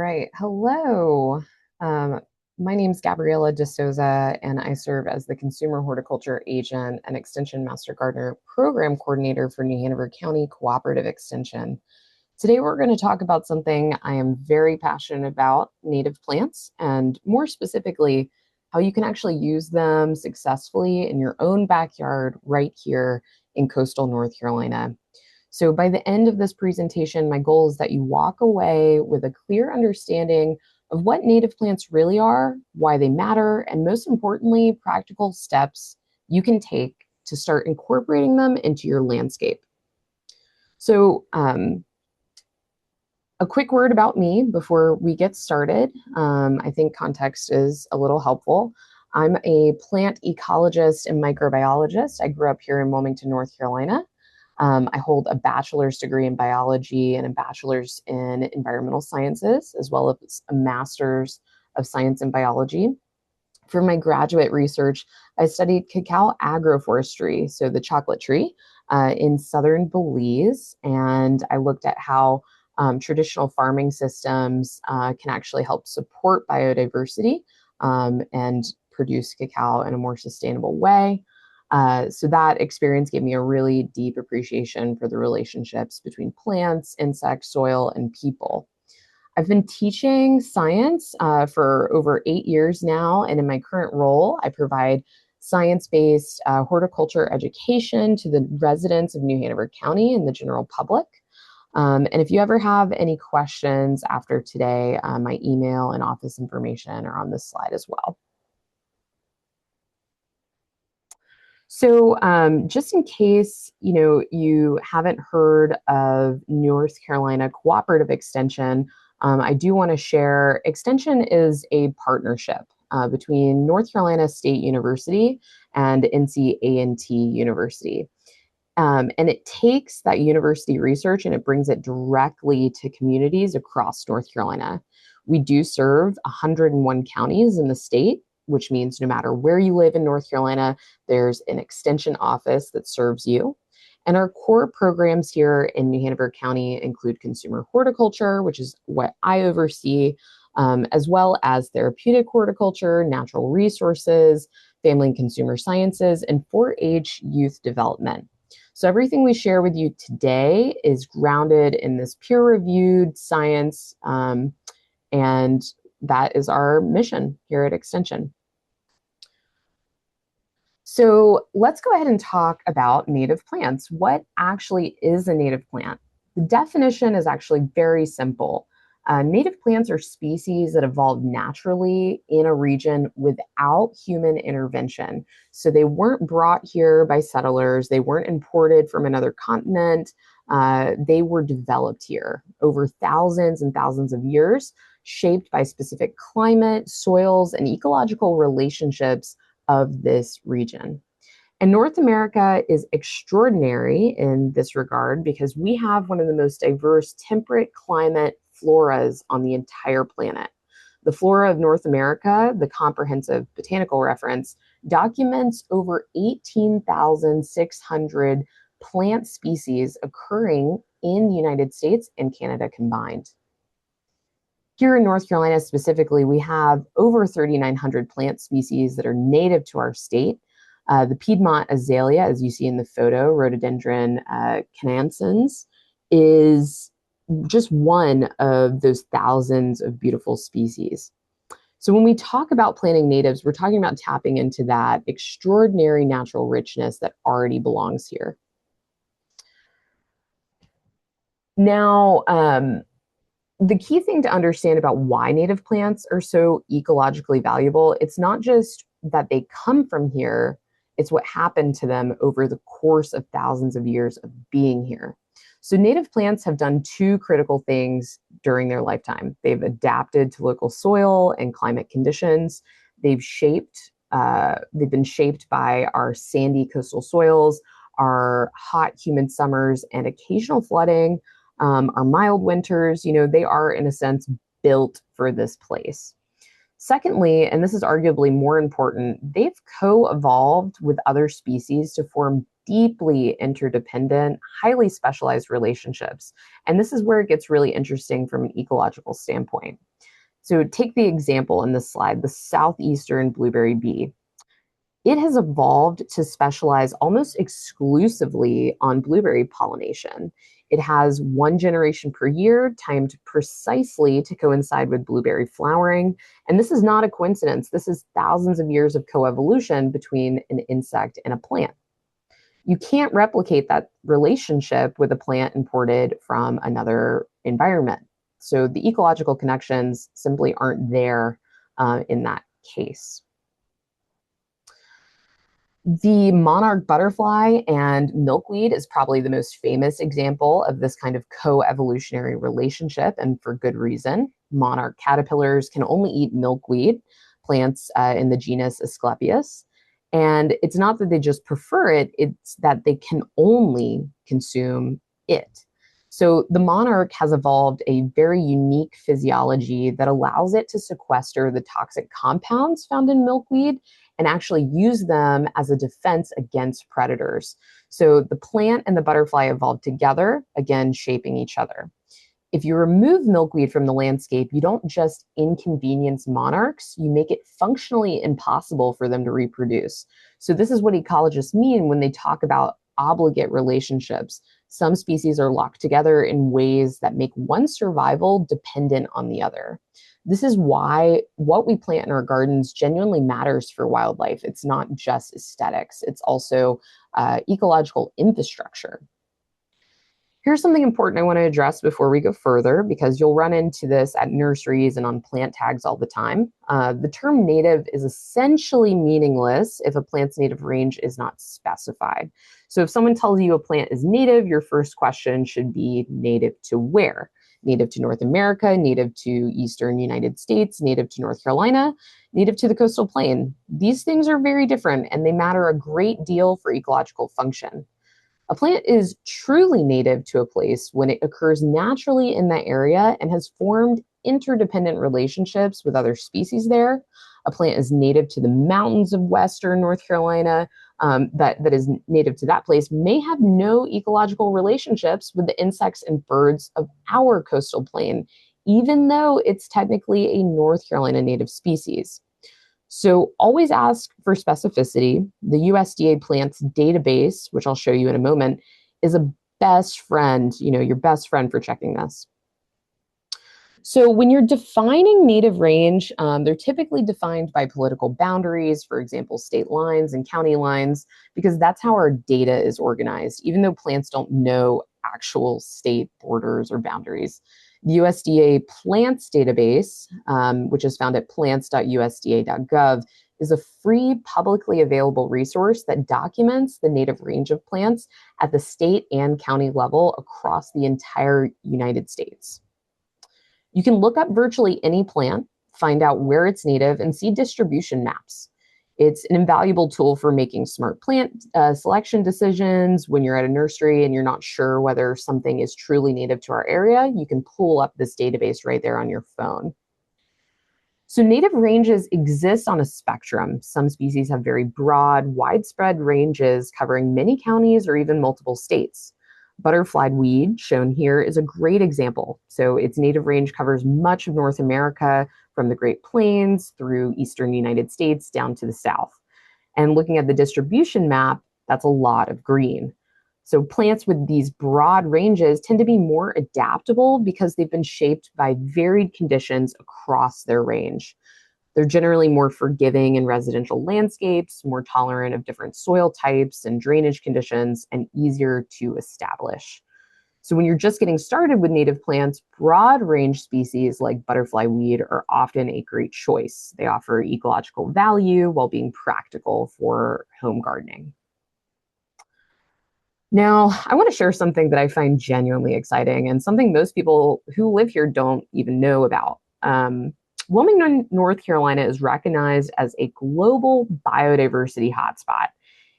right. Hello. Um, my name is Gabriella de Souza, and I serve as the Consumer Horticulture Agent and Extension Master Gardener Program Coordinator for New Hanover County Cooperative Extension. Today, we're going to talk about something I am very passionate about, native plants, and more specifically, how you can actually use them successfully in your own backyard right here in coastal North Carolina. So by the end of this presentation, my goal is that you walk away with a clear understanding of what native plants really are, why they matter, and most importantly, practical steps you can take to start incorporating them into your landscape. So a quick word about me before we get started. I think context is a little helpful. I'm a plant ecologist and microbiologist. I grew up here in Wilmington, North Carolina. I hold a bachelor's degree in biology and a bachelor's in environmental sciences, as well as a master's of science in biology. For my graduate research, I studied cacao agroforestry, so the chocolate tree, in southern Belize, and I looked at how traditional farming systems can actually help support biodiversity and produce cacao in a more sustainable way. So that experience gave me a really deep appreciation for the relationships between plants, insects, soil, and people. I've been teaching science for over 8 years now, and in my current role, I provide science-based horticulture education to the residents of New Hanover County and the general public. And if you ever have any questions after today, my email and office information are on this slide as well. So just in case, you haven't heard of North Carolina Cooperative Extension, I do want to share Extension is a partnership between North Carolina State University and NC-A&T University. And it takes that university research and it brings it directly to communities across North Carolina. We do serve 101 counties in the state, which means no matter where you live in North Carolina, there's an extension office that serves you. And our core programs here in New Hanover County include consumer horticulture, which is what I oversee, as well as therapeutic horticulture, natural resources, family and consumer sciences, and 4-H youth development. So everything we share with you today is grounded in this peer-reviewed science, and that is our mission here at Extension. So let's go ahead and talk about native plants. What actually is a native plant? The definition is actually very simple. Native plants are species that evolved naturally in a region without human intervention. So they weren't brought here by settlers. They weren't imported from another continent. They were developed here over thousands and thousands of years, shaped by specific climate, soils, and ecological relationships of this region. And North America is extraordinary in this regard because we have one of the most diverse temperate climate floras on the entire planet. The Flora of North America, the comprehensive botanical reference, documents over 18,600 plant species occurring in the United States and Canada combined. Here in North Carolina specifically, we have over 3,900 plant species that are native to our state. The Piedmont azalea, as you see in the photo, Rhododendron canansens, is just one of those thousands of beautiful species. So when we talk about planting natives, we're talking about tapping into that extraordinary natural richness that already belongs here. Now, the key thing to understand about why native plants are so ecologically valuable, it's not just that they come from here, it's what happened to them over the course of thousands of years of being here. So native plants have done two critical things during their lifetime. They've adapted to local soil and climate conditions. They've been shaped by our sandy coastal soils, our hot, humid summers, and occasional flooding. Our mild winters, they are in a sense built for this place. Secondly, and this is arguably more important, they've co-evolved with other species to form deeply interdependent, highly specialized relationships. And this is where it gets really interesting from an ecological standpoint. So take the example in this slide, the southeastern blueberry bee. It has evolved to specialize almost exclusively on blueberry pollination. It has one generation per year, timed precisely to coincide with blueberry flowering. And this is not a coincidence. This is thousands of years of coevolution between an insect and a plant. You can't replicate that relationship with a plant imported from another environment. So the ecological connections simply aren't there in that case. The monarch butterfly and milkweed is probably the most famous example of this kind of co-evolutionary relationship, and for good reason. Monarch caterpillars can only eat milkweed, plants in the genus Asclepias. And it's not that they just prefer it, it's that they can only consume it. So the monarch has evolved a very unique physiology that allows it to sequester the toxic compounds found in milkweed and actually use them as a defense against predators. So the plant and the butterfly evolved together, again, shaping each other. If you remove milkweed from the landscape, you don't just inconvenience monarchs, you make it functionally impossible for them to reproduce. So this is what ecologists mean when they talk about obligate relationships. Some species are locked together in ways that make one survival dependent on the other. This is why what we plant in our gardens genuinely matters for wildlife. It's not just aesthetics, it's also ecological infrastructure. Here's something important I want to address before we go further, because you'll run into this at nurseries and on plant tags all the time. The term native is essentially meaningless if a plant's native range is not specified. So if someone tells you a plant is native, your first question should be native to where? Native to North America, native to Eastern United States, native to North Carolina, native to the coastal plain. These things are very different and they matter a great deal for ecological function. A plant is truly native to a place when it occurs naturally in that area and has formed interdependent relationships with other species there. A plant is native to the mountains of Western North Carolina, that is native to that place, may have no ecological relationships with the insects and birds of our coastal plain, even though it's technically a North Carolina native species. So always ask for specificity. The USDA plants database, which I'll show you in a moment, is a best friend, your best friend for checking this. So when you're defining native range, they're typically defined by political boundaries, for example, state lines and county lines, because that's how our data is organized, even though plants don't know actual state borders or boundaries. The USDA plants database, which is found at plants.usda.gov, is a free, publicly available resource that documents the native range of plants at the state and county level across the entire United States. You can look up virtually any plant, find out where it's native, and see distribution maps. It's an invaluable tool for making smart plant selection decisions. When you're at a nursery and you're not sure whether something is truly native to our area, you can pull up this database right there on your phone. So native ranges exist on a spectrum. Some species have very broad, widespread ranges covering many counties or even multiple states. Butterfly weed, shown here, is a great example. So its native range covers much of North America, from the Great Plains through Eastern United States down to the South. And looking at the distribution map, that's a lot of green. So plants with these broad ranges tend to be more adaptable because they've been shaped by varied conditions across their range. They're generally more forgiving in residential landscapes, more tolerant of different soil types and drainage conditions, and easier to establish. So when you're just getting started with native plants, broad range species like butterfly weed are often a great choice. They offer ecological value while being practical for home gardening. Now, I want to share something that I find genuinely exciting and something most people who live here don't even know about. Wilmington, North Carolina is recognized as a global biodiversity hotspot.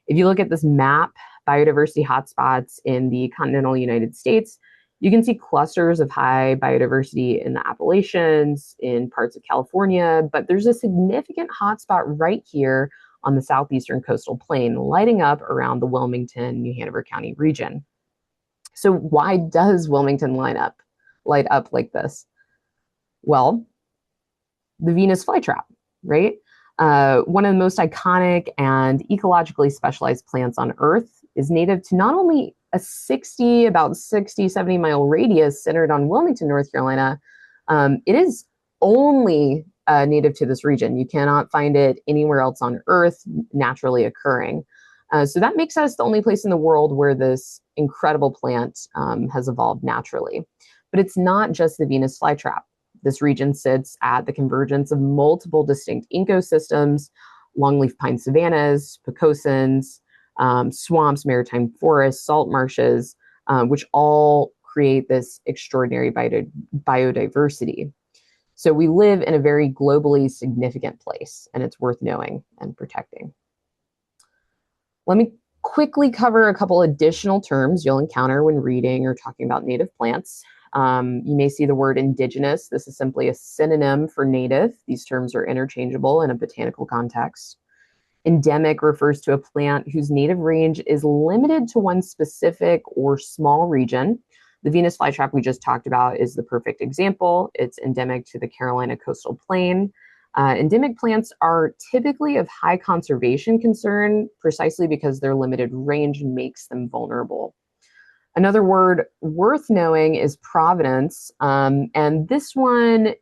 If you look at this map, biodiversity hotspots in the continental United States, you can see clusters of high biodiversity in the Appalachians, in parts of California, but there's a significant hotspot right here on the southeastern coastal plain, lighting up around the Wilmington, New Hanover County region. So why does Wilmington light up like this? Well, the Venus flytrap, right? One of the most iconic and ecologically specialized plants on Earth is native to not only about 60, 70 mile radius centered on Wilmington, North Carolina. It is only native to this region. You cannot find it anywhere else on Earth naturally occurring. So that makes us the only place in the world where this incredible plant has evolved naturally. But it's not just the Venus flytrap. This region sits at the convergence of multiple distinct ecosystems, longleaf pine savannas, precocians, swamps, maritime forests, salt marshes, which all create this extraordinary biodiversity. So we live in a very globally significant place, and it's worth knowing and protecting. Let me quickly cover a couple additional terms you'll encounter when reading or talking about native plants. You may see the word indigenous. This is simply a synonym for native. These terms are interchangeable in a botanical context. Endemic refers to a plant whose native range is limited to one specific or small region. The Venus flytrap we just talked about is the perfect example. It's endemic to the Carolina coastal plain. Endemic plants are typically of high conservation concern precisely because their limited range makes them vulnerable. Another word worth knowing is provenance, and this one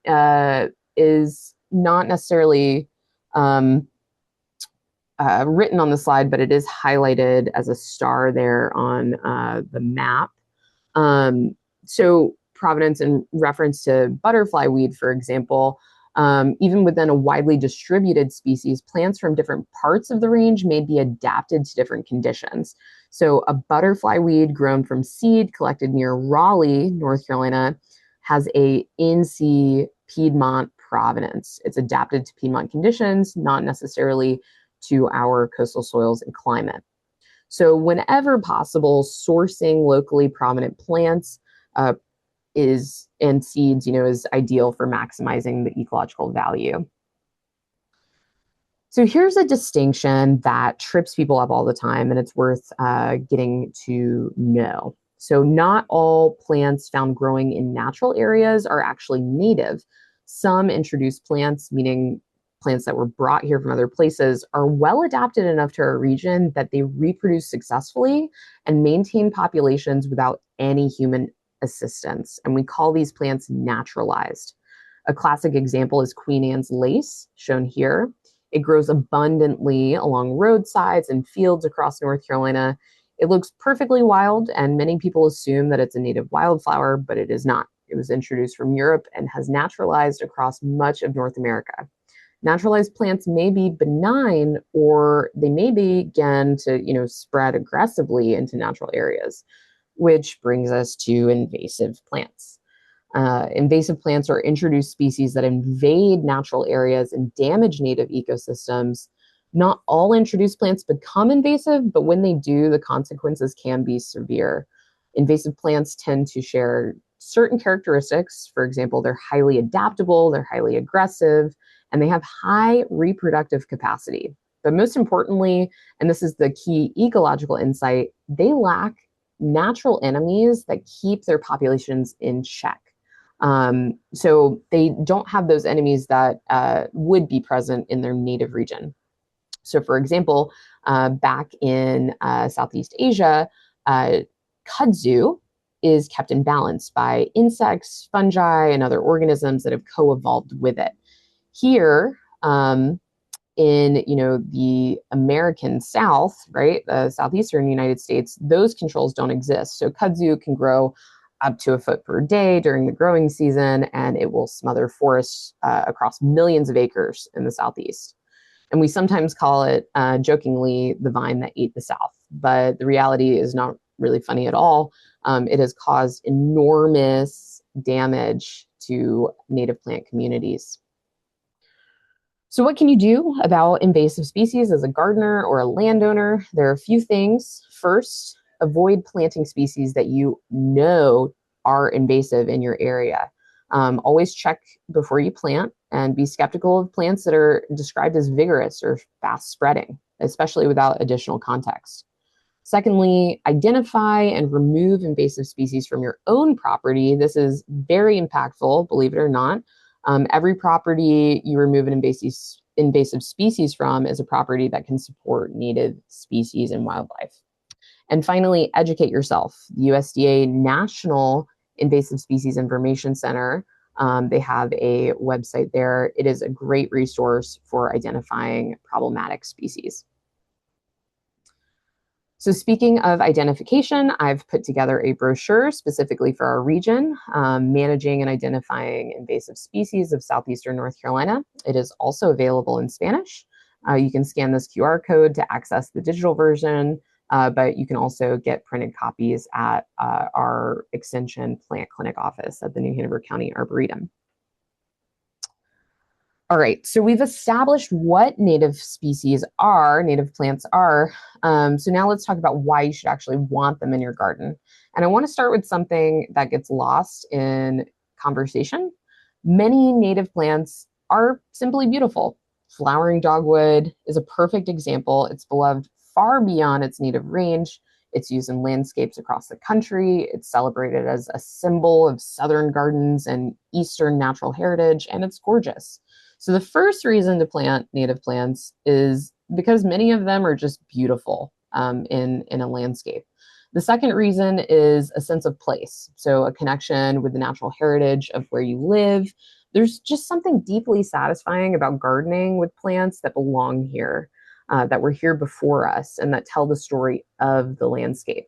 is not necessarily written on the slide, but it is highlighted as a star there on the map. So provenance in reference to butterfly weed, for example, even within a widely distributed species, plants from different parts of the range may be adapted to different conditions. So a butterfly weed grown from seed collected near Raleigh, North Carolina, has a NC Piedmont provenance. It's adapted to Piedmont conditions, not necessarily to our coastal soils and climate. So whenever possible, sourcing locally prominent plants and seeds, is ideal for maximizing the ecological value. So here's a distinction that trips people up all the time, and it's worth getting to know. So not all plants found growing in natural areas are actually native. Some introduced plants, meaning plants that were brought here from other places, are well adapted enough to our region that they reproduce successfully and maintain populations without any human assistance. And we call these plants naturalized. A classic example is Queen Anne's lace, shown here. It grows abundantly along roadsides and fields across North Carolina. It looks perfectly wild, and many people assume that it's a native wildflower, but it is not. It was introduced from Europe and has naturalized across much of North America. Naturalized plants may be benign, or they may begin to, spread aggressively into natural areas, which brings us to invasive plants. Invasive plants are introduced species that invade natural areas and damage native ecosystems. Not all introduced plants become invasive, but when they do, the consequences can be severe. Invasive plants tend to share certain characteristics. For example, they're highly adaptable, they're highly aggressive, and they have high reproductive capacity. But most importantly, and this is the key ecological insight, they lack natural enemies that keep their populations in check. So they don't have those enemies that would be present in their native region. So for example, back in Southeast Asia, kudzu is kept in balance by insects, fungi, and other organisms that have co-evolved with it. Here, in the American South, right, the southeastern United States, those controls don't exist. So kudzu can grow up to a foot per day during the growing season, and it will smother forests across millions of acres in the Southeast. And we sometimes call it, jokingly, the vine that ate the South. But the reality is not really funny at all. It has caused enormous damage to native plant communities. So what can you do about invasive species as a gardener or a landowner? There are a few things. First, avoid planting species that you know are invasive in your area. Always check before you plant and be skeptical of plants that are described as vigorous or fast spreading, especially without additional context. Secondly, identify and remove invasive species from your own property. This is very impactful, believe it or not. Every property you remove an invasive species from is a property that can support native species and wildlife. And finally, educate yourself. The USDA National Invasive Species Information Center, they have a website there. It is a great resource for identifying problematic species. So speaking of identification, I've put together a brochure specifically for our region, managing and identifying invasive species of southeastern North Carolina. It is also available in Spanish. You can scan this QR code to access the digital version, but you can also get printed copies at our Extension Plant Clinic office at the New Hanover County Arboretum. All right, so we've established what native species are, native plants are. So now let's talk about why you should actually want them in your garden. And I want to start with something that gets lost in conversation. Many native plants are simply beautiful. Flowering dogwood is a perfect example. It's beloved far beyond its native range. It's used in landscapes across the country. It's celebrated as a symbol of southern gardens and eastern natural heritage, and it's gorgeous. So the first reason to plant native plants is because many of them are just beautiful in a landscape. The second reason is a sense of place. So a connection with the natural heritage of where you live. There's just something deeply satisfying about gardening with plants that belong here, that were here before us and that tell the story of the landscape.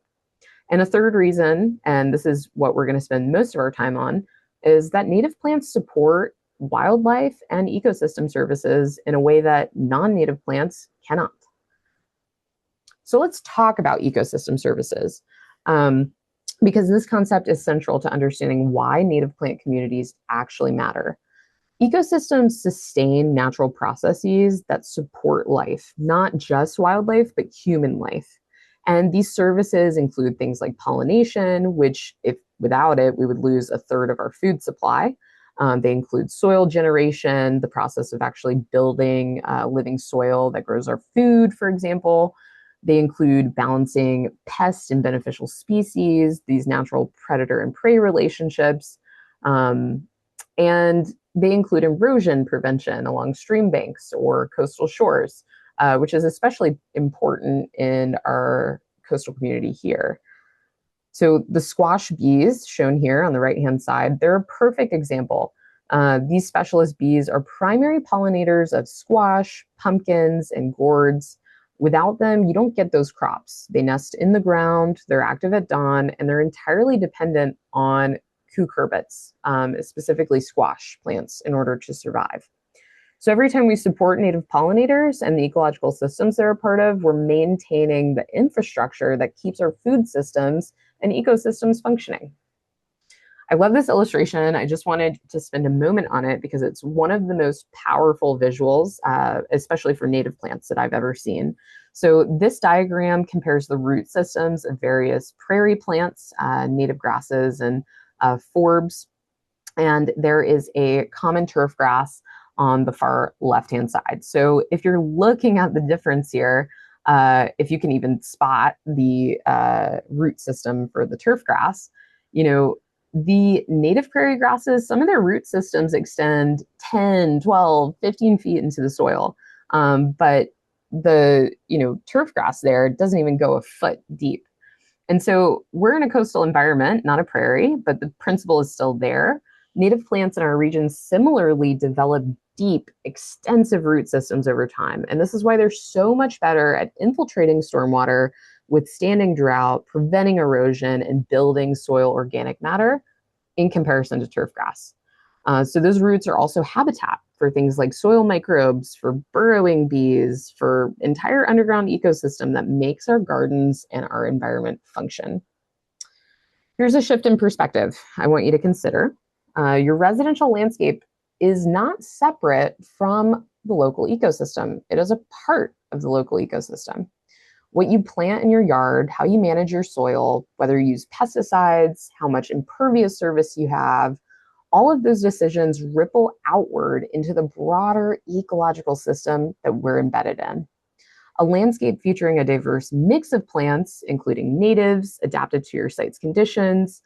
And a third reason, and this is what we're going to spend most of our time on, is that native plants support wildlife and ecosystem services in a way that non-native plants cannot. So let's talk about ecosystem services, because this concept is central to understanding why native plant communities actually matter. Ecosystems sustain natural processes that support life, not just wildlife, but human life. And these services include things like pollination, which if without it, we would lose a third of our food supply. They include soil generation, the process of actually building living soil that grows our food, for example. They include balancing pest and beneficial species, these natural predator and prey relationships. And they include erosion prevention along stream banks or coastal shores, which is especially important in our coastal community here. So the squash bees shown here on the right-hand side, they're a perfect example. These specialist bees are primary pollinators of squash, pumpkins, and gourds. Without them, you don't get those crops. They nest in the ground, they're active at dawn, and they're entirely dependent on cucurbits, specifically squash plants, in order to survive. So every time we support native pollinators and the ecological systems they're a part of, we're maintaining the infrastructure that keeps our food systems and ecosystems functioning. I love this illustration. I just wanted to spend a moment on it because it's one of the most powerful visuals, especially for native plants, that I've ever seen. So this diagram compares the root systems of various prairie plants, native grasses, and forbs. And there is a common turf grass on the far left-hand side. So if you're looking at the difference here, if you can even spot the root system for the turf grass, the native prairie grasses, some of their root systems extend 10, 12, 15 feet into the soil. But the, turf grass there doesn't even go a foot deep. And so we're in a coastal environment, not a prairie, but the principle is still there. Native plants in our region similarly develop deep, extensive root systems over time. And this is why they're so much better at infiltrating stormwater, withstanding drought, preventing erosion, and building soil organic matter in comparison to turf grass. So those roots are also habitat for things like soil microbes, for burrowing bees, for entire underground ecosystem that makes our gardens and our environment function. Here's a shift in perspective I want you to consider. Your residential landscape is not separate from the local ecosystem. It is a part of the local ecosystem. What you plant in your yard, how you manage your soil, whether you use pesticides, how much impervious surface you have, All of those decisions ripple outward into the broader ecological system that we're embedded in. A landscape featuring a diverse mix of plants, including natives, adapted to your site's conditions,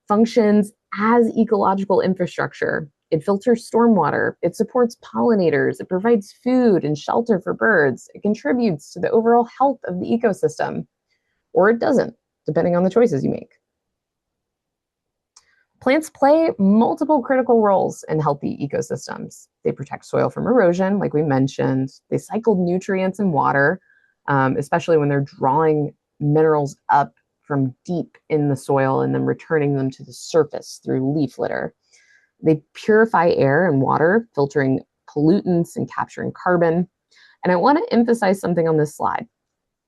functions as ecological infrastructure. It filters stormwater, it supports pollinators, it provides food and shelter for birds, it contributes to the overall health of the ecosystem, or it doesn't, depending on the choices you make. Plants play multiple critical roles in healthy ecosystems. They protect soil from erosion, like we mentioned. They cycle nutrients and water, especially when they're drawing minerals up from deep in the soil and then returning them to the surface through leaf litter. They purify air and water, filtering pollutants and capturing carbon. And I want to emphasize something on this slide.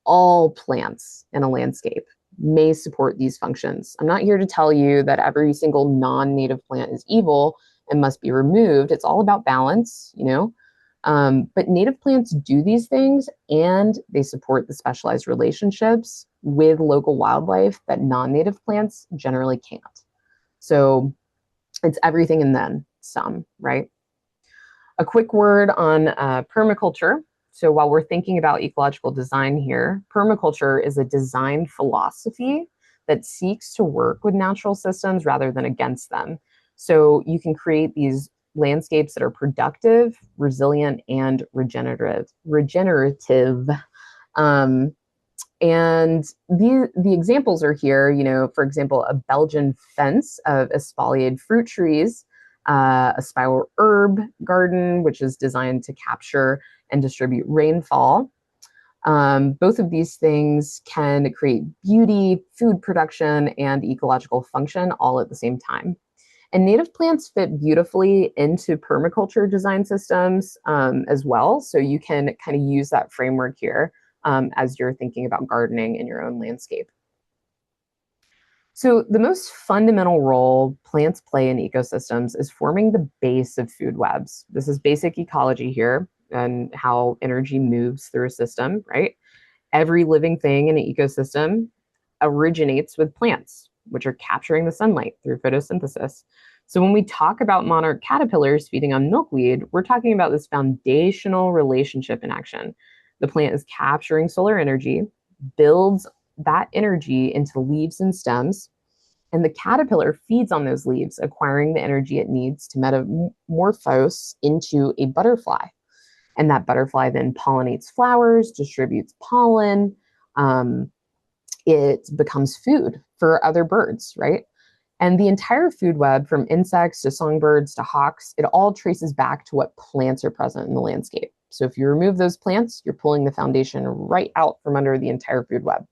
All plants in a landscape may support these functions. I'm not here to tell you that every single non-native plant is evil and must be removed. It's all about balance, you know. But native plants do these things, and they support the specialized relationships with local wildlife that non-native plants generally can't. So it's everything and then some, right? A quick word on permaculture. So while we're thinking about ecological design here, permaculture is a design philosophy that seeks to work with natural systems rather than against them. So you can create these landscapes that are productive, resilient, and regenerative. And the examples are here, you know, for example, a Belgian fence of espaliered fruit trees, a spiral herb garden, which is designed to capture and distribute rainfall. Both of these things can create beauty, food production, and ecological function all at the same time. And native plants fit beautifully into permaculture design systems as well. So you can kind of use that framework here as you're thinking about gardening in your own landscape. So the most fundamental role plants play in ecosystems is forming the base of food webs. This is basic ecology here and how energy moves through a system, right? Every living thing in an ecosystem originates with plants, which are capturing the sunlight through photosynthesis. So when we talk about monarch caterpillars feeding on milkweed, we're talking about this foundational relationship in action. The plant is capturing solar energy, builds that energy into leaves and stems, and the caterpillar feeds on those leaves, acquiring the energy it needs to metamorphose into a butterfly. And that butterfly then pollinates flowers, distributes pollen. It becomes food for other birds, right? And the entire food web, from insects to songbirds to hawks, it all traces back to what plants are present in the landscape. So if you remove those plants, you're pulling the foundation right out from under the entire food web.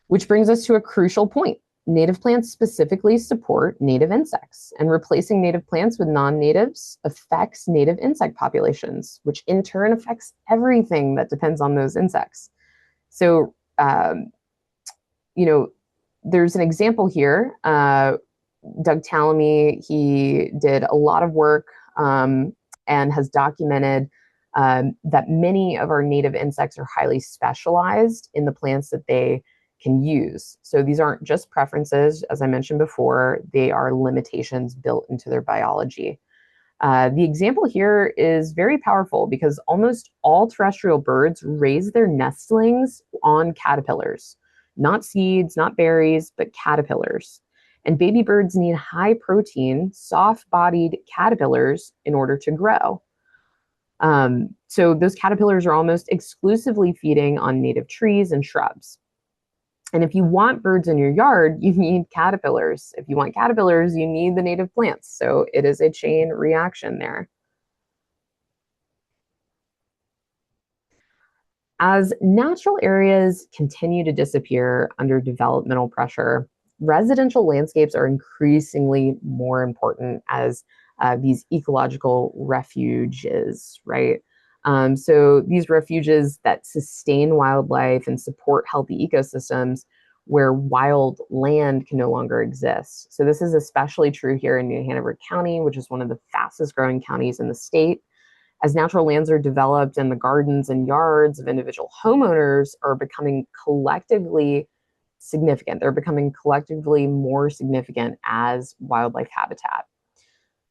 Which brings us to a crucial point. Native plants specifically support native insects, and replacing native plants with non-natives affects native insect populations, which in turn affects everything that depends on those insects. So, you know, there's an example here. Doug Tallamy, he did a lot of work and has documented that many of our native insects are highly specialized in the plants that they can use. So these aren't just preferences, as I mentioned before, they are limitations built into their biology. The example here is very powerful because almost all terrestrial birds raise their nestlings on caterpillars, not seeds, not berries, but caterpillars. And baby birds need high protein, soft-bodied caterpillars in order to grow. So those caterpillars are almost exclusively feeding on native trees and shrubs. And if you want birds in your yard, you need caterpillars. If you want caterpillars, you need the native plants. So it is a chain reaction there. As natural areas continue to disappear under developmental pressure, residential landscapes are increasingly more important as these ecological refuges, right? So these refuges that sustain wildlife and support healthy ecosystems where wild land can no longer exist. So this is especially true here in New Hanover County, which is one of the fastest growing counties in the state. As natural lands are developed and the gardens and yards of individual homeowners are becoming collectively significant. They're becoming collectively more significant as wildlife habitat.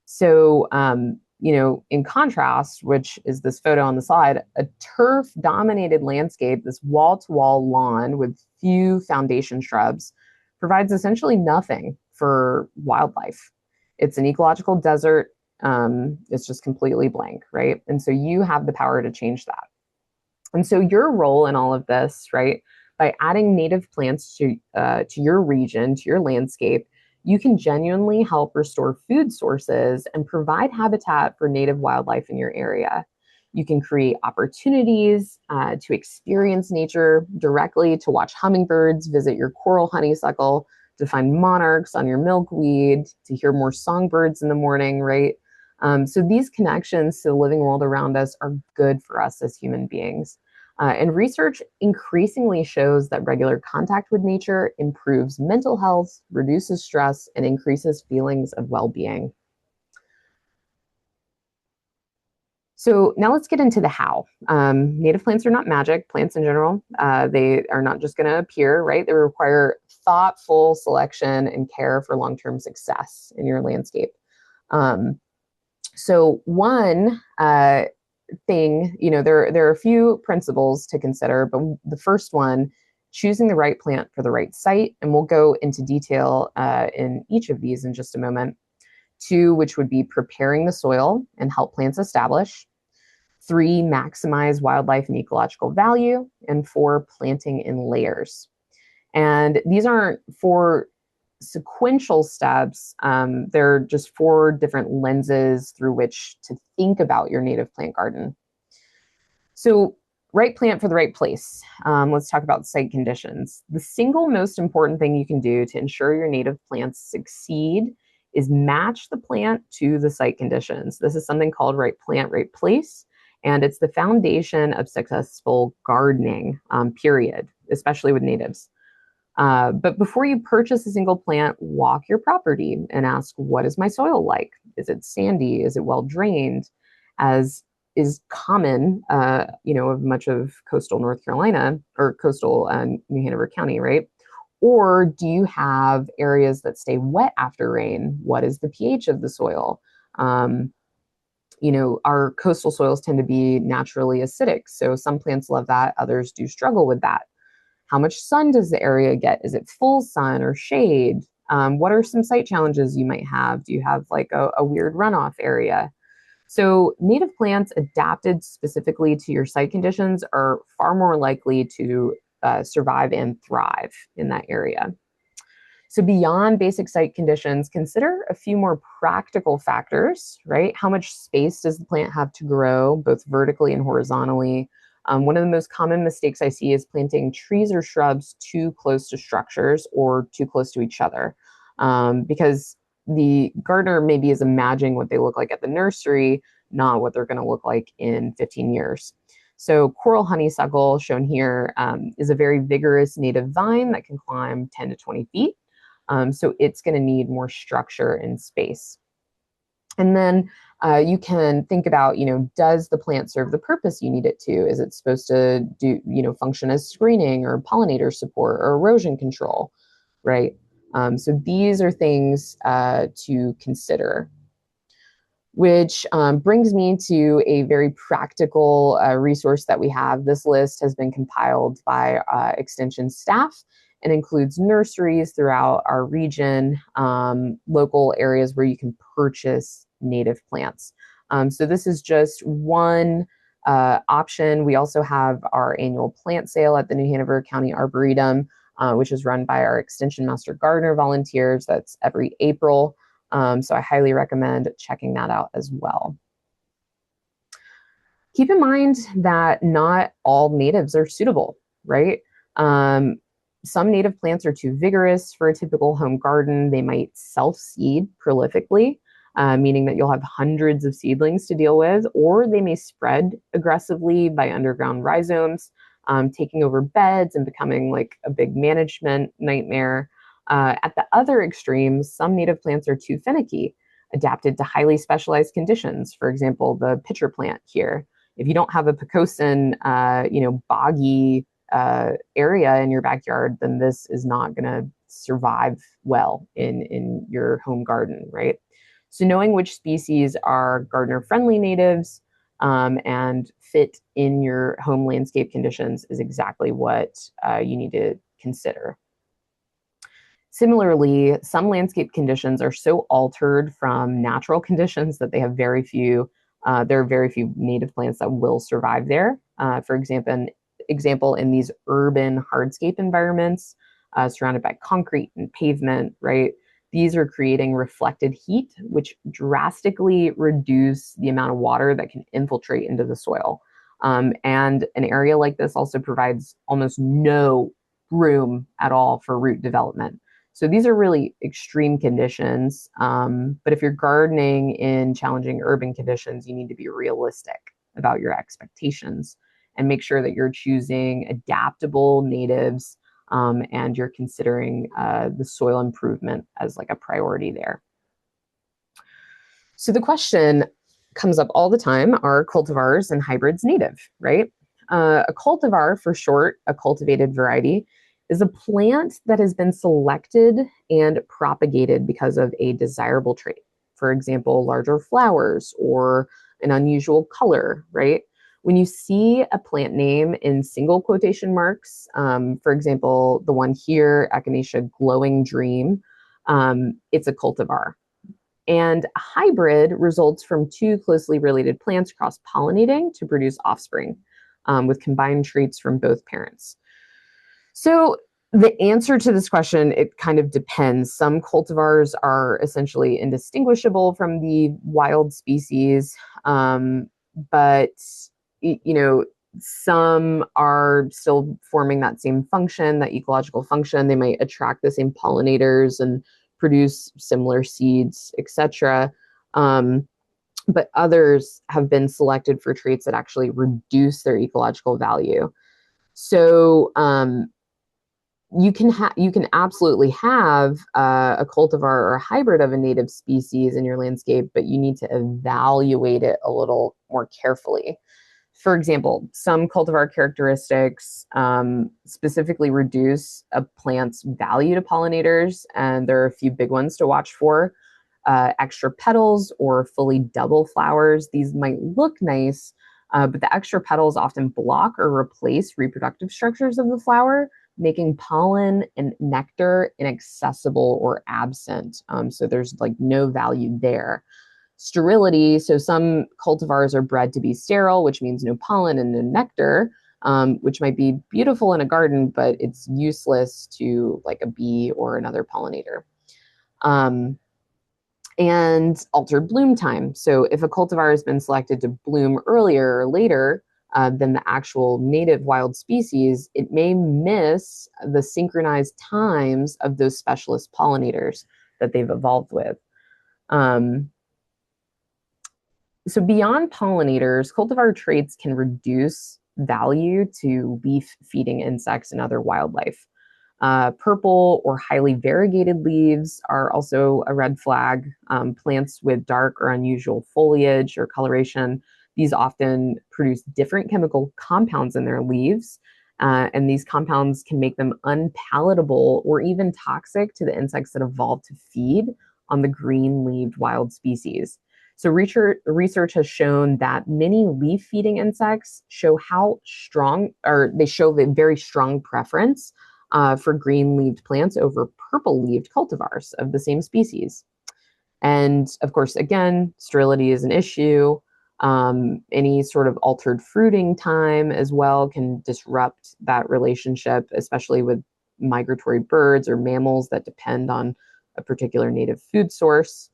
So, in contrast, which is this photo on the slide, a turf-dominated landscape, this wall-to-wall lawn with few foundation shrubs, provides essentially nothing for wildlife. It's an ecological desert. It's just completely blank, right? And so you have the power to change that. And so your role in all of this, right, by adding native plants to your region, to your landscape, you can genuinely help restore food sources and provide habitat for native wildlife in your area. You can create opportunities to experience nature directly, to watch hummingbirds, visit your coral honeysuckle, to find monarchs on your milkweed, to hear more songbirds in the morning, right? So these connections to the living world around us are good for us as human beings. And research increasingly shows that regular contact with nature improves mental health, reduces stress, and increases feelings of well-being. So now let's get into the how. Native plants are not magic. Plants in general, they are not just going to appear, right? They require thoughtful selection and care for long-term success in your landscape. So one thing, there are a few principles to consider, but the first one, choosing the right plant for the right site, and we'll go into detail in each of these in just a moment. 2, which would be preparing the soil and help plants establish. 3, maximize wildlife and ecological value. And 4, planting in layers. And these aren't 4 sequential steps. They're just 4 different lenses through which to think about your native plant garden. So, right plant for the right place. Let's talk about site conditions. The single most important thing you can do to ensure your native plants succeed is match the plant to the site conditions. This is something called right plant, right place. And it's the foundation of successful gardening, period, especially with natives. But before you purchase a single plant, walk your property and ask, what is my soil like? Is it sandy? Is it well drained? As is common, of much of coastal North Carolina or coastal New Hanover County, right? Or do you have areas that stay wet after rain? What is the pH of the soil? Our coastal soils tend to be naturally acidic. So some plants love that. Others do struggle with that. How much sun does the area get? Is it full sun or shade? What are some site challenges you might have? Do you have like a weird runoff area? So native plants adapted specifically to your site conditions are far more likely to survive and thrive in that area. So beyond basic site conditions, consider a few more practical factors, right? How much space does the plant have to grow, both vertically and horizontally? One of the most common mistakes I see is planting trees or shrubs too close to structures or too close to each other, because the gardener maybe is imagining what they look like at the nursery, not what they're going to look like in 15 years. So coral honeysuckle, shown here, is a very vigorous native vine that can climb 10 to 20 feet. So it's going to need more structure and space. And then you can think about, does the plant serve the purpose you need it to? Is it supposed to function as screening or pollinator support or erosion control, right? So these are things to consider. Which brings me to a very practical resource that we have. This list has been compiled by Extension staff and includes nurseries throughout our region, local areas where you can purchase native plants. So this is just one option. We also have our annual plant sale at the New Hanover County Arboretum, which is run by our Extension Master Gardener volunteers. That's every April. So I highly recommend checking that out as well. Keep in mind that not all natives are suitable, right? Some native plants are too vigorous for a typical home garden. They might self-seed prolifically, meaning that you'll have hundreds of seedlings to deal with, or they may spread aggressively by underground rhizomes, taking over beds and becoming like a big management nightmare. At the other extremes, some native plants are too finicky, adapted to highly specialized conditions. For example, the pitcher plant here. If you don't have a Pocosin, boggy area in your backyard, then this is not going to survive well in your home garden, right? So knowing which species are gardener-friendly natives and fit in your home landscape conditions is exactly what you need to consider. Similarly, some landscape conditions are so altered from natural conditions that they have very few, there are very few native plants that will survive there. For example, in these urban hardscape environments surrounded by concrete and pavement, right? These are creating reflected heat, which drastically reduce the amount of water that can infiltrate into the soil. And an area like this also provides almost no room at all for root development. So these are really extreme conditions. But if you're gardening in challenging urban conditions, you need to be realistic about your expectations and make sure that you're choosing adaptable natives and you're considering the soil improvement as like a priority there. So the question comes up all the time, are cultivars and hybrids native, right? A cultivar, for short, a cultivated variety, is a plant that has been selected and propagated because of a desirable trait. For example, larger flowers or an unusual color, right? When you see a plant name in single quotation marks, for example, the one here, Echinacea glowing dream, it's a cultivar. And a hybrid results from two closely related plants cross-pollinating to produce offspring with combined traits from both parents. So the answer to this question, it kind of depends. Some cultivars are essentially indistinguishable from the wild species, but some are still forming that same function, that ecological function. They might attract the same pollinators and produce similar seeds, etc. But others have been selected for traits that actually reduce their ecological value. So you can absolutely have a cultivar or a hybrid of a native species in your landscape, but you need to evaluate it a little more carefully. For example, some cultivar characteristics specifically reduce a plant's value to pollinators, and there are a few big ones to watch for. Extra petals or fully double flowers. These might look nice, but the extra petals often block or replace reproductive structures of the flower, making pollen and nectar inaccessible or absent. So there's like no value there. Sterility, so some cultivars are bred to be sterile, which means no pollen and no nectar, which might be beautiful in a garden, but it's useless to like a bee or another pollinator. And altered bloom time. So if a cultivar has been selected to bloom earlier or later than the actual native wild species, it may miss the synchronized times of those specialist pollinators that they've evolved with. So beyond pollinators, cultivar traits can reduce value to leaf-feeding insects and other wildlife. Purple or highly variegated leaves are also a red flag. Plants with dark or unusual foliage or coloration, these often produce different chemical compounds in their leaves, and these compounds can make them unpalatable or even toxic to the insects that evolved to feed on the green-leaved wild species. So research has shown that many leaf-feeding insects show how strong, or they show a very strong preference for green-leaved plants over purple-leaved cultivars of the same species. And of course, again, sterility is an issue. Any sort of altered fruiting time as well can disrupt that relationship, especially with migratory birds or mammals that depend on a particular native food source.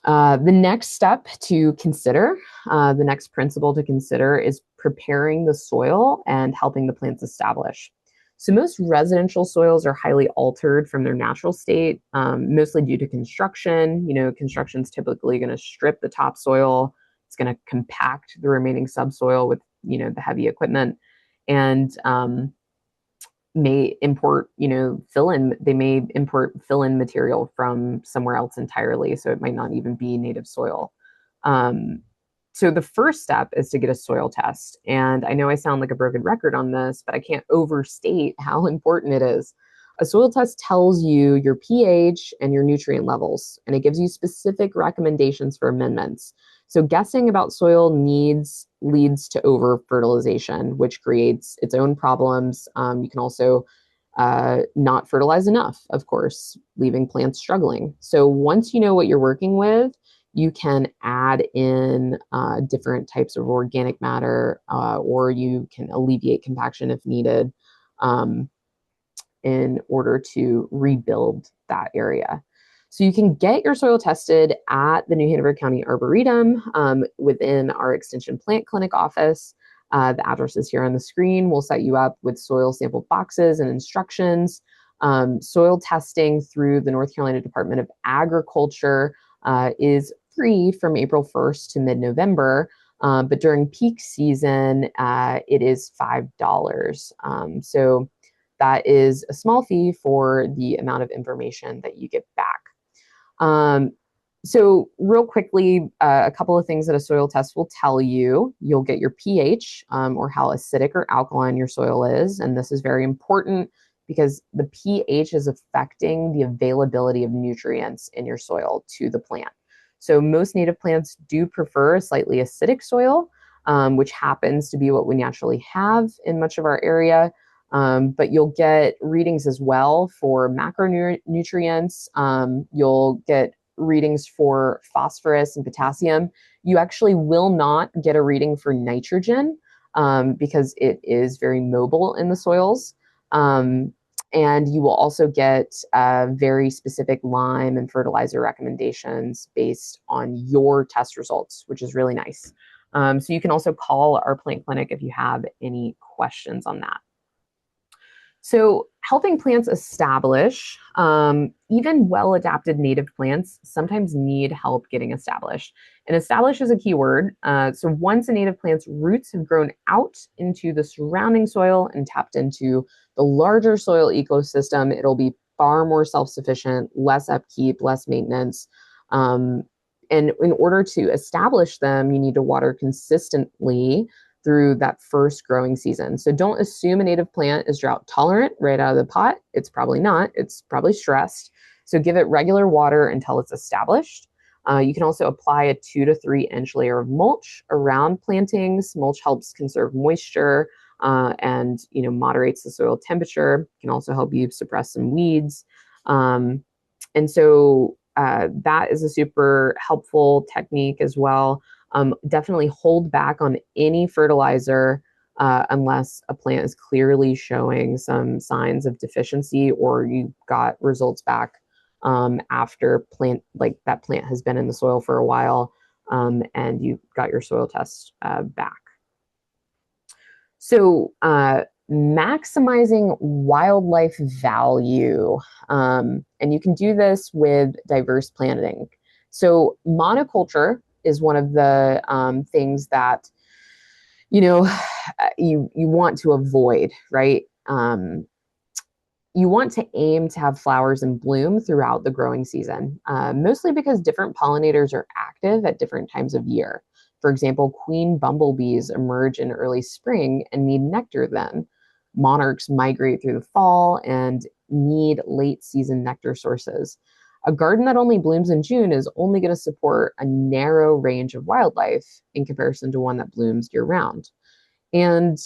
The next step to consider, the next principle to consider is preparing the soil and helping the plants establish. So most residential soils are highly altered from their natural state, mostly due to construction. Construction is typically going to strip the topsoil. It's going to compact the remaining subsoil with, the heavy equipment, and may import, they may import fill-in material from somewhere else entirely. So it might not even be native soil. So the first step is to get a soil test. And I know I sound like a broken record on this, but I can't overstate how important it is. A soil test tells you your pH and your nutrient levels, and it gives you specific recommendations for amendments. So guessing about soil needs leads to over fertilization, which creates its own problems. You can also not fertilize enough, of course, leaving plants struggling. So once you know what you're working with, you can add in different types of organic matter, or you can alleviate compaction if needed in order to rebuild that area. So you can get your soil tested at the New Hanover County Arboretum within our Extension Plant Clinic office. The address is here on the screen. We'll set you up with soil sample boxes and instructions. Soil testing through the North Carolina Department of Agriculture is free from April 1st to mid-November, but during peak season, it is $5. So that is a small fee for the amount of information that you get back. So real quickly, a couple of things that a soil test will tell you. You'll get your pH, or how acidic or alkaline your soil is, and this is very important because the pH is affecting the availability of nutrients in your soil to the plant. So most native plants do prefer a slightly acidic soil, which happens to be what we naturally have in much of our area. But you'll get readings as well for macronutrients. You'll get readings for phosphorus and potassium. You actually will not get a reading for nitrogen because it is very mobile in the soils. And you will also get very specific lime and fertilizer recommendations based on your test results, which is really nice. So you can also call our plant clinic if you have any questions on that. So helping plants establish, even well-adapted native plants sometimes need help getting established. And establish is a key word. So once a native plant's roots have grown out into the surrounding soil and tapped into the larger soil ecosystem, it'll be far more self-sufficient, less upkeep, less maintenance. And in order to establish them, you need to water consistently through that first growing season. So don't assume a native plant is drought tolerant right out of the pot. It's probably not. It's probably stressed. So give it regular water until it's established. You can also apply a 2 to 3 inch layer of mulch around plantings. Mulch helps conserve moisture and moderates the soil temperature. It can also help you suppress some weeds. And so that is a super helpful technique as well. Definitely hold back on any fertilizer unless a plant is clearly showing some signs of deficiency or you got results back after that plant has been in the soil for a while and you got your soil test back. So maximizing wildlife value, and you can do this with diverse planting. So monoculture is one of the things that you want to avoid, right? You want to aim to have flowers in bloom throughout the growing season, mostly because different pollinators are active at different times of year. For example, queen bumblebees emerge in early spring and need nectar then. Monarchs migrate through the fall and need late season nectar sources. A garden that only blooms in June is only going to support a narrow range of wildlife in comparison to one that blooms year round. And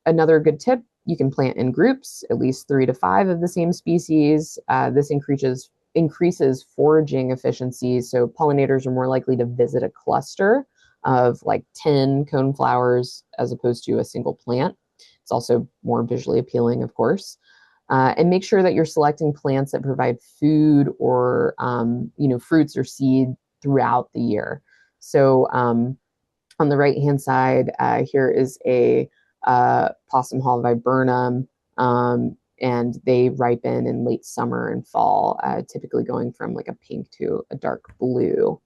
another good tip, you can plant in groups, at least 3 to 5 of the same species. This increases foraging efficiency, so pollinators are more likely to visit a cluster of like 10 coneflowers as opposed to a single plant. It's also more visually appealing, of course. And make sure that you're selecting plants that provide food or fruits or seed throughout the year. So on the right-hand side, here is a possum haw viburnum, and they ripen in late summer and fall, typically going from like a pink to a dark blue.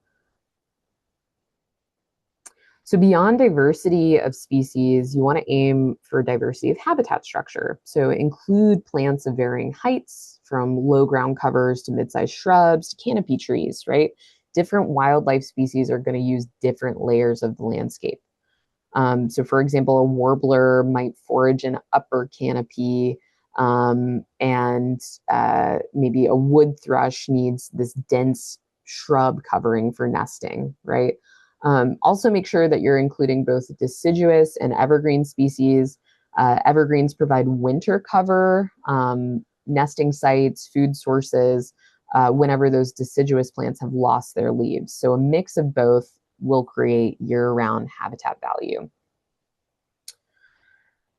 So beyond diversity of species, you want to aim for diversity of habitat structure. So include plants of varying heights, from low ground covers to mid-sized shrubs to canopy trees, right? different wildlife species are going to use different layers of the landscape. So for example, a warbler might forage in upper canopy, and maybe a wood thrush needs this dense shrub covering for nesting, right? Also make sure that you're including both deciduous and evergreen species. Evergreens provide winter cover, nesting sites, food sources, whenever those deciduous plants have lost their leaves. So a mix of both will create year-round habitat value.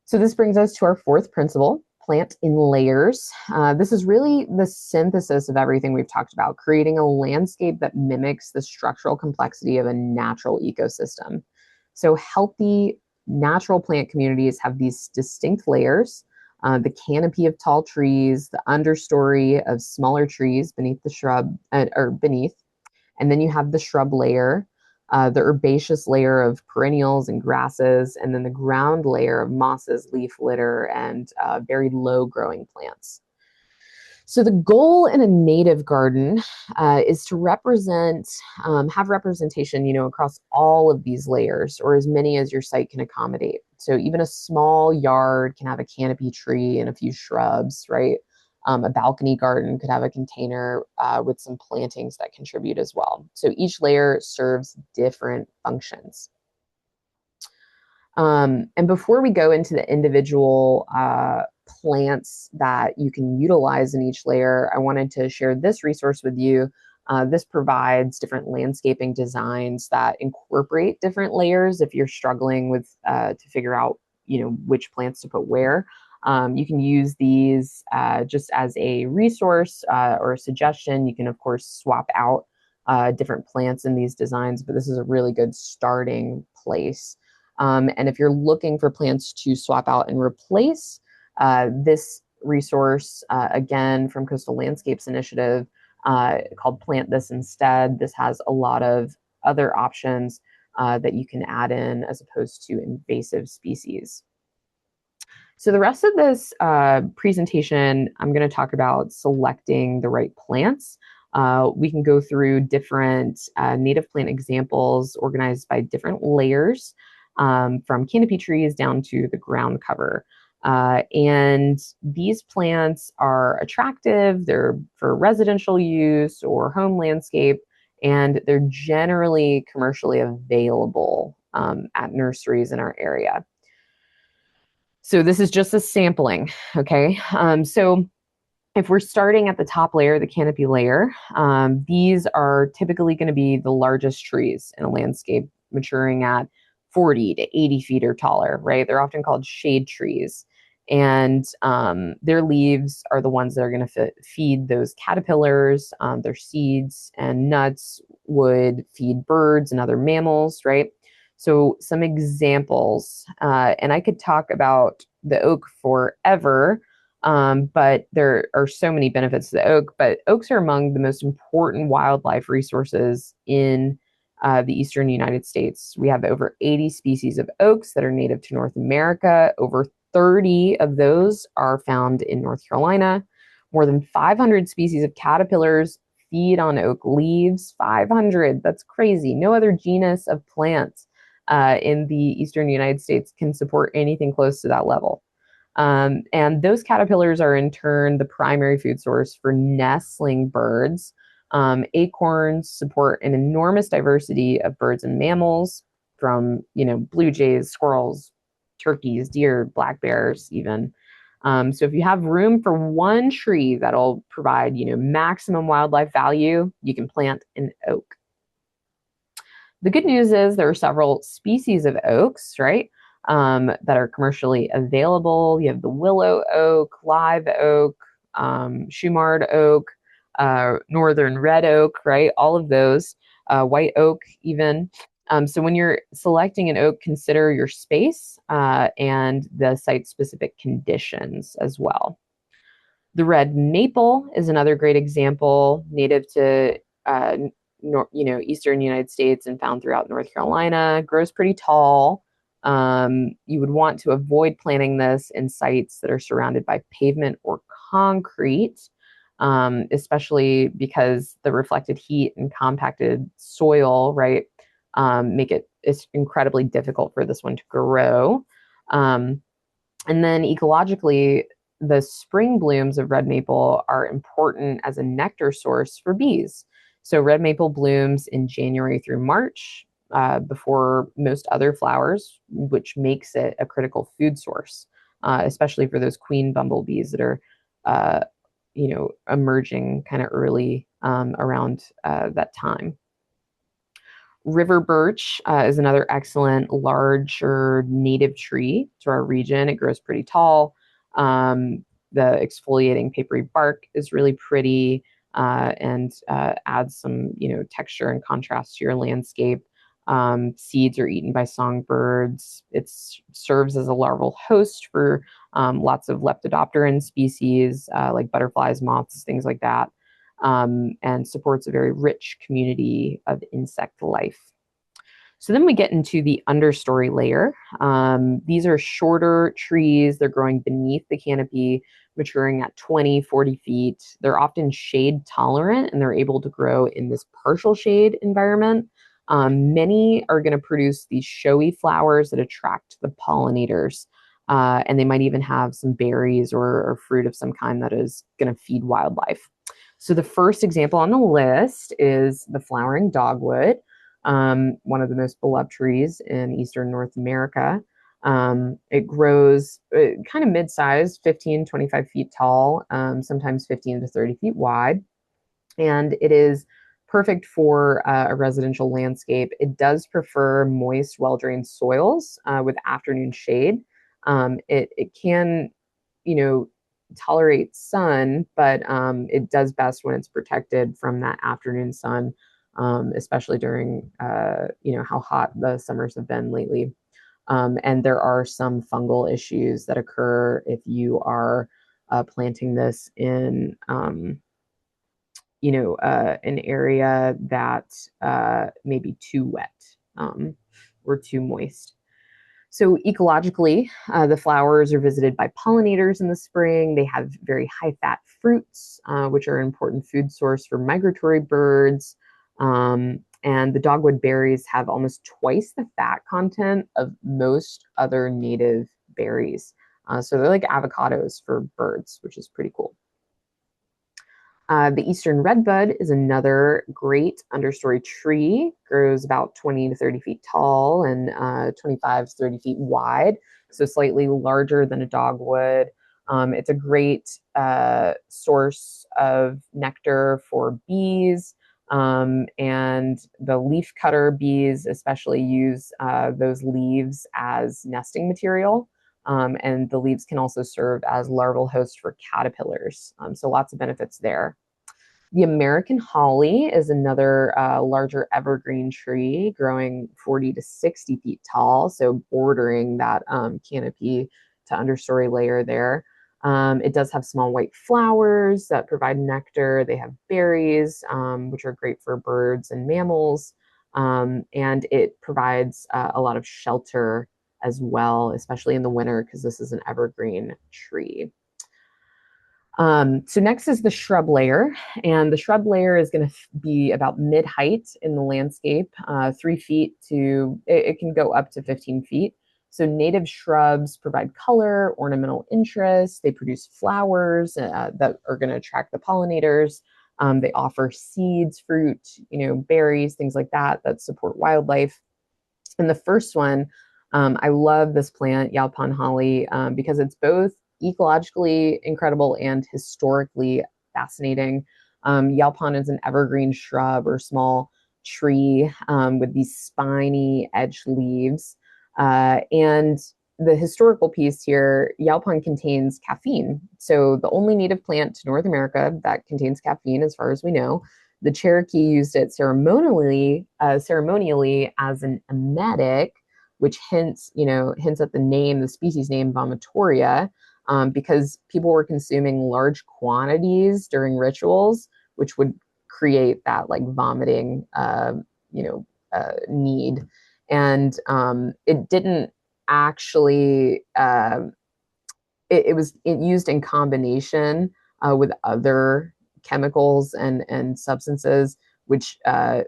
So this brings us to our fourth principle, plant in layers. This is really the synthesis of everything we've talked about, creating a landscape that mimics the structural complexity of a natural ecosystem. So healthy natural plant communities have these distinct layers, the canopy of tall trees, the understory of smaller trees beneath the shrub, or beneath, and then you have the shrub layer, the herbaceous layer of perennials and grasses, and then the ground layer of mosses, leaf litter, and very low growing plants. So the goal in a native garden is to have representation, across all of these layers, or as many as your site can accommodate. So even a small yard can have a canopy tree and a few shrubs, right? A balcony garden could have a container with some plantings that contribute as well. So each layer serves different functions. And before we go into the individual plants that you can utilize in each layer, I wanted to share this resource with you. This provides different landscaping designs that incorporate different layers if you're struggling with to figure out, which plants to put where. You can use these just as a resource or a suggestion. You can, of course, swap out different plants in these designs, but this is a really good starting place. And if you're looking for plants to swap out and replace, this resource, again, from Coastal Landscapes Initiative, called Plant This Instead. This has a lot of other options that you can add in as opposed to invasive species. So the rest of this presentation, I'm going to talk about selecting the right plants. We can go through different native plant examples organized by different layers, from canopy trees down to the ground cover. And these plants are attractive. They're for residential use or home landscape, and they're generally commercially available at nurseries in our area. So this is just a sampling, okay? So if we're starting at the top layer, the canopy layer, these are typically going to be the largest trees in a landscape, maturing at 40 to 80 feet or taller, right? They're often called shade trees. And their leaves are the ones that are going to feed those caterpillars. Their seeds and nuts would feed birds and other mammals, right? So some examples, and I could talk about the oak forever, but there are so many benefits to the oak. But oaks are among the most important wildlife resources in the eastern United States. We have over 80 species of oaks that are native to North America. Over 30 of those are found in North Carolina. More than 500 species of caterpillars feed on oak leaves. 500, that's crazy. No other genus of plants in the eastern United States can support anything close to that level. And those caterpillars are in turn the primary food source for nestling birds. Acorns support an enormous diversity of birds and mammals, from blue jays, squirrels, turkeys, deer, black bears, even. So if you have room for one tree that'll provide maximum wildlife value, you can plant an oak. The good news is there are several species of oaks, right, that are commercially available. You have the willow oak, live oak, Shumard oak, northern red oak, right? All of those, white oak even. So when you're selecting an oak, consider your space and the site-specific conditions as well. The red maple is another great example, native to eastern United States and found throughout North Carolina. Grows pretty tall. You would want to avoid planting this in sites that are surrounded by pavement or concrete. especially because the reflected heat and compacted soil, right, make it's incredibly difficult for this one to grow. Um, and then ecologically, the spring blooms of red maple are important as a nectar source for bees. So red maple blooms in January through March before most other flowers, which makes it a critical food source, especially for those queen bumblebees that are, uh, emerging kind of early around that time. River birch is another excellent larger native tree to our region. It grows pretty tall. The exfoliating papery bark is really pretty and adds some, texture and contrast to your landscape. Seeds are eaten by songbirds. It serves as a larval host for lots of lepidopteran species like butterflies, moths, things like that, and supports a very rich community of insect life. So then we get into the understory layer. These are shorter trees. They're growing beneath the canopy, maturing at 20, 40 feet. They're often shade tolerant and they're able to grow in this partial shade environment. Many are going to produce these showy flowers that attract the pollinators. And they might even have some berries or fruit of some kind that is going to feed wildlife. So the first example on the list is the flowering dogwood, one of the most beloved trees in Eastern North America. It grows kind of mid-sized, 15, 25 feet tall, sometimes 15 to 30 feet wide. And it is perfect for a residential landscape. It does prefer moist, well-drained soils with afternoon shade. It can, tolerate sun, but it does best when it's protected from that afternoon sun, especially during, how hot the summers have been lately. And there are some fungal issues that occur if you are planting this in, an area that may be too wet or too moist. So ecologically, the flowers are visited by pollinators in the spring. They have very high fat fruits, which are an important food source for migratory birds. And the dogwood berries have almost twice the fat content of most other native berries. So they're like avocados for birds, which is pretty cool. The eastern redbud is another great understory tree, grows about 20 to 30 feet tall and 25 to 30 feet wide, so slightly larger than a dogwood. It's a great source of nectar for bees, and the leaf cutter bees especially use those leaves as nesting material. And the leaves can also serve as larval hosts for caterpillars. So lots of benefits there. The American holly is another larger evergreen tree growing 40 to 60 feet tall, so bordering that canopy to understory layer there. It does have small white flowers that provide nectar. They have berries, which are great for birds and mammals. And it provides a lot of shelter as well, especially in the winter, because this is an evergreen tree. So next is the shrub layer, and the shrub layer is going to be about mid-height in the landscape, 3 feet to, it can go up to 15 feet. So native shrubs provide color, ornamental interest. They produce flowers that are going to attract the pollinators. They offer seeds, fruit, berries, things like that that support wildlife. And the first one, I love this plant, Yaupon holly, because it's both ecologically incredible and historically fascinating. Yaupon is an evergreen shrub or small tree with these spiny edged leaves. And the historical piece here, Yaupon contains caffeine. So the only native plant to North America that contains caffeine, as far as we know. The Cherokee used it ceremonially as an emetic, which hints at the name, the species name, Vomitoria, because people were consuming large quantities during rituals, which would create that like vomiting, need. And it didn't actually. It was used in combination with other chemicals and substances which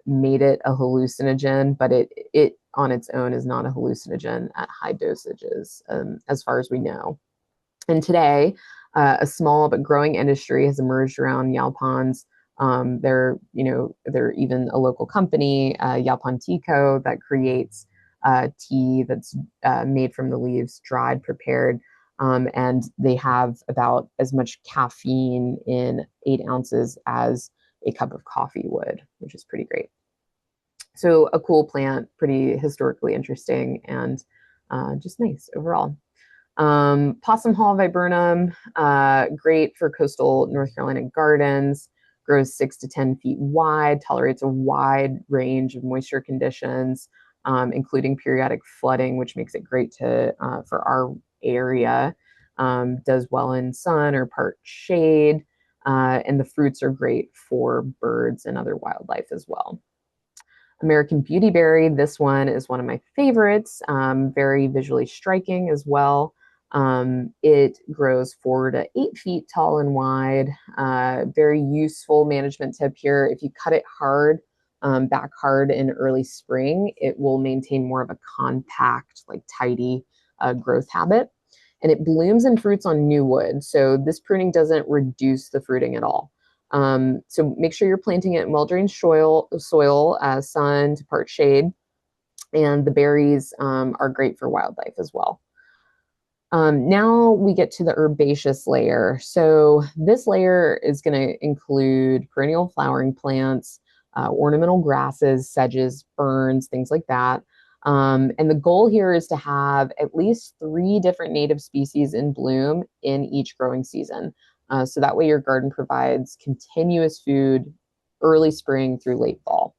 made it a hallucinogen, but it on its own is not a hallucinogen at high dosages, as far as we know. And today, a small but growing industry has emerged around Yaupons. They're even a local company, Yaupon Tea Co., that creates tea that's made from the leaves, dried, prepared, and they have about as much caffeine in 8 ounces as a cup of coffee would, which is pretty great. So a cool plant, pretty historically interesting, and just nice overall. Possum Hall viburnum, great for coastal North Carolina gardens, grows 6 to 10 feet wide, tolerates a wide range of moisture conditions, including periodic flooding, which makes it great for our area. Does well in sun or part shade, and the fruits are great for birds and other wildlife as well. American Beautyberry, this one is one of my favorites, very visually striking as well. It grows 4 to 8 feet tall and wide. Very useful management tip here. If you cut it hard, back hard in early spring, it will maintain more of a compact, like tidy growth habit. And it blooms and fruits on new wood. So this pruning doesn't reduce the fruiting at all. So make sure you're planting it in well-drained soil, sun to part shade. And the berries are great for wildlife as well. Now we get to the herbaceous layer. So this layer is going to include perennial flowering plants, ornamental grasses, sedges, ferns, things like that. And the goal here is to have at least 3 different native species in bloom in each growing season. So that way your garden provides continuous food early spring through late fall.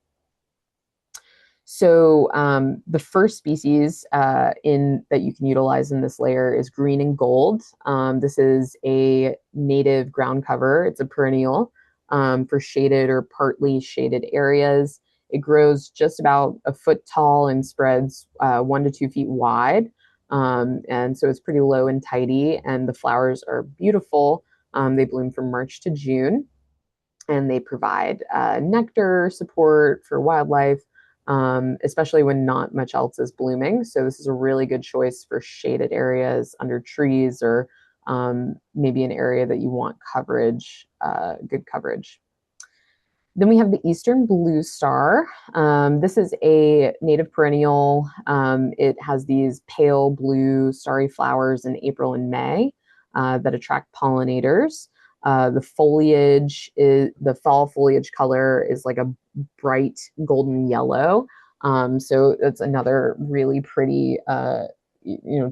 So the first species that you can utilize in this layer is green and gold. This is a native ground cover. It's a perennial for shaded or partly shaded areas. It grows just about a foot tall and spreads 1 to 2 feet wide. And so it's pretty low and tidy, and the flowers are beautiful. They bloom from March to June, and they provide nectar support for wildlife, especially when not much else is blooming. So this is a really good choice for shaded areas under trees, or maybe an area that you want coverage, good coverage. Then we have the Eastern Blue Star. This is a native perennial. It has these pale blue starry flowers in April and May that attract pollinators. The fall foliage color is like a bright golden yellow. So that's another really pretty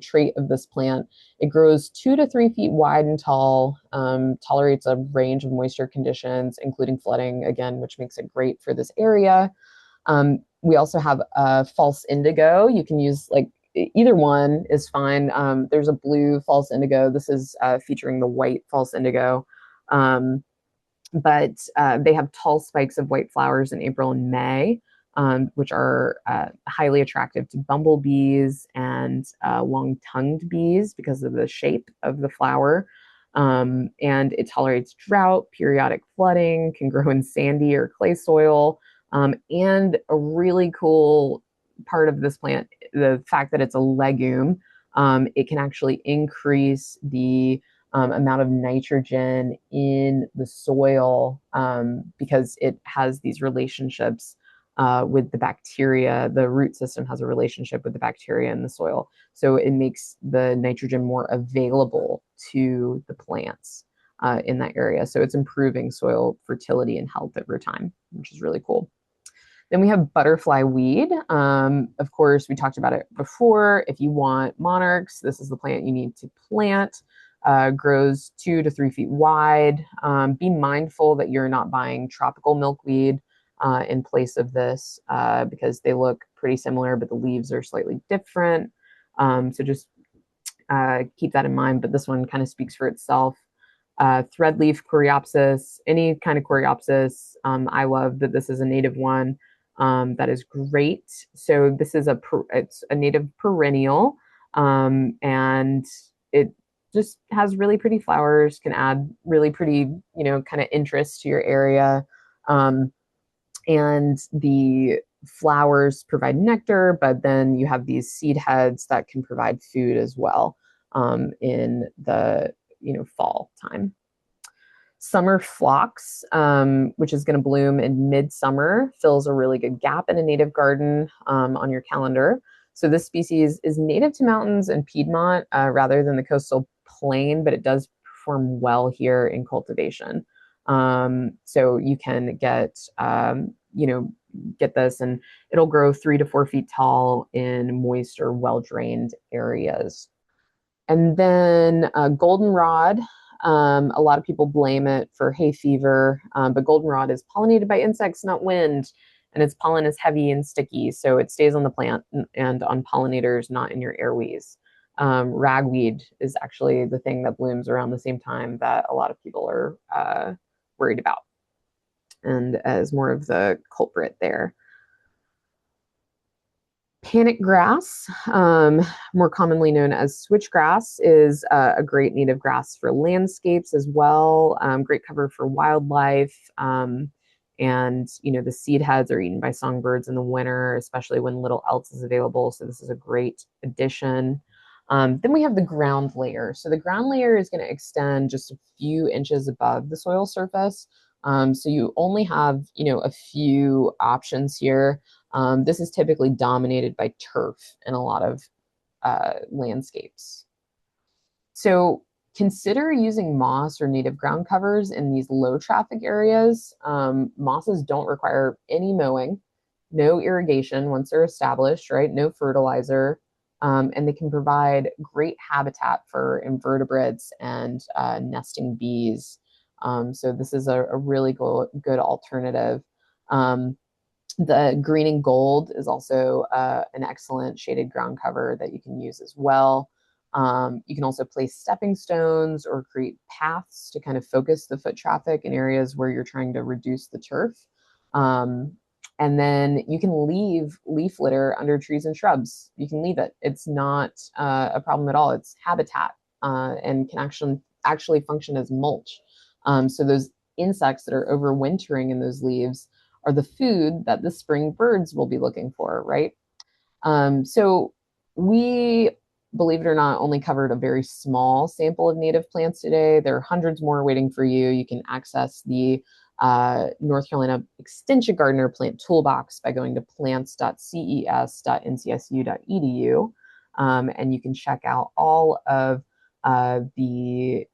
trait of this plant. It grows 2 to 3 feet wide and tall, tolerates a range of moisture conditions, including flooding, again, which makes it great for this area. We also have false indigo. You can use either one is fine. There's a blue false indigo. This is featuring the white false indigo. But they have tall spikes of white flowers in April and May, which are highly attractive to bumblebees and long-tongued bees because of the shape of the flower. And it tolerates drought, periodic flooding, can grow in sandy or clay soil. And a really cool part of this plant, the fact that it's a legume, it can actually increase the amount of nitrogen in the soil because it has these relationships with the bacteria. The root system has a relationship with the bacteria in the soil. So it makes the nitrogen more available to the plants in that area. So it's improving soil fertility and health over time, which is really cool. Then we have butterfly weed. Of course, we talked about it before. If you want monarchs, this is the plant you need to plant. Grows 2 to 3 feet wide. Be mindful that you're not buying tropical milkweed in place of this because they look pretty similar, but the leaves are slightly different. So just keep that in mind. But this one kind of speaks for itself. Threadleaf coreopsis, any kind of coreopsis. I love that this is a native one. That is great. So this is it's a native perennial, and it just has really pretty flowers, can add really pretty, kind of interest to your area. And the flowers provide nectar, but then you have these seed heads that can provide food as well in the fall time. Summer phlox, which is going to bloom in midsummer, fills a really good gap in a native garden on your calendar. So this species is native to mountains and Piedmont rather than the coastal plain, but it does perform well here in cultivation. So you can get, get this, and it'll grow 3 to 4 feet tall in moist or well-drained areas. And then goldenrod. A lot of people blame it for hay fever, but goldenrod is pollinated by insects, not wind, and its pollen is heavy and sticky, so it stays on the plant and on pollinators, not in your airways. Ragweed is actually the thing that blooms around the same time that a lot of people are worried about, and as more of the culprit there. Panic grass, more commonly known as switchgrass, is a great native grass for landscapes as well. Great cover for wildlife. And, the seed heads are eaten by songbirds in the winter, especially when little else is available. So this is a great addition. Then we have the ground layer. So the ground layer is going to extend just a few inches above the soil surface. So you only have, a few options here. This is typically dominated by turf in a lot of landscapes. So consider using moss or native ground covers in these low traffic areas. Mosses don't require any mowing, no irrigation once they're established, right? No fertilizer. And they can provide great habitat for invertebrates and nesting bees. So this is a really good alternative. The green and gold is also an excellent shaded ground cover that you can use as well. You can also place stepping stones or create paths to kind of focus the foot traffic in areas where you're trying to reduce the turf. And then you can leave leaf litter under trees and shrubs. You can leave it. It's not a problem at all. It's habitat and can actually function as mulch. So those insects that are overwintering in those leaves are the food that the spring birds will be looking for, right? So we, believe it or not, only covered a very small sample of native plants today. There are hundreds more waiting for you. You can access the North Carolina Extension Gardener Plant Toolbox by going to plants.ces.ncsu.edu. And you can check out all of the,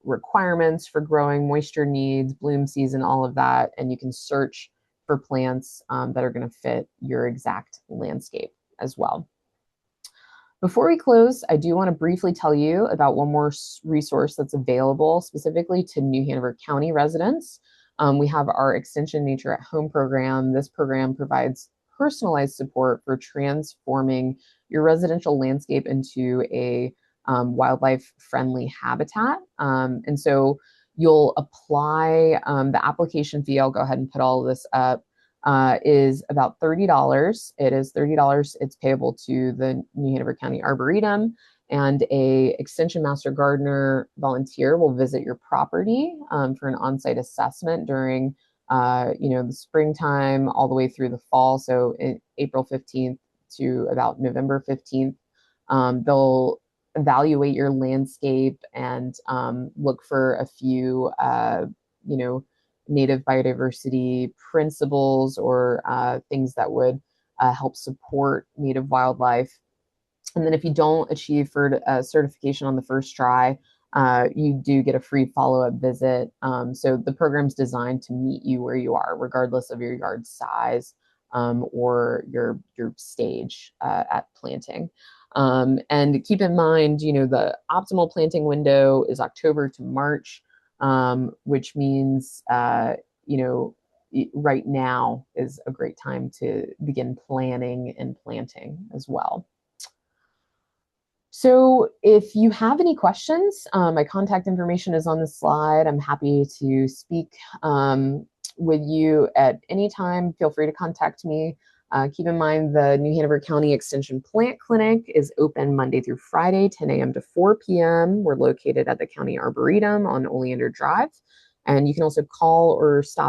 requirements for growing, moisture needs, bloom season, all of that. And you can search for plants that are going to fit your exact landscape as well. Before we close, I do want to briefly tell you about one more resource that's available specifically to New Hanover County residents. We have our Extension Nature at Home program. This program provides personalized support for transforming your residential landscape into a wildlife-friendly habitat. And so you'll apply, the application fee, I'll go ahead and put all of this up, is about $30. It is $30. It's payable to the New Hanover County Arboretum, and a Extension Master Gardener volunteer will visit your property for an on-site assessment during the springtime all the way through the fall. So April 15th to about November 15th. They'll evaluate your landscape and look for a few, native biodiversity principles or things that would help support native wildlife. And then if you don't achieve certification on the first try, you do get a free follow-up visit. So the program's designed to meet you where you are, regardless of your yard size or your stage at planting. And keep in mind, the optimal planting window is October to March, which means, right now is a great time to begin planning and planting as well. So if you have any questions, my contact information is on the slide. I'm happy to speak with you at any time. Feel free to contact me. Keep in mind the New Hanover County Extension Plant Clinic is open Monday through Friday, 10 a.m. to 4 p.m. We're located at the County Arboretum on Oleander Drive. And you can also call or stop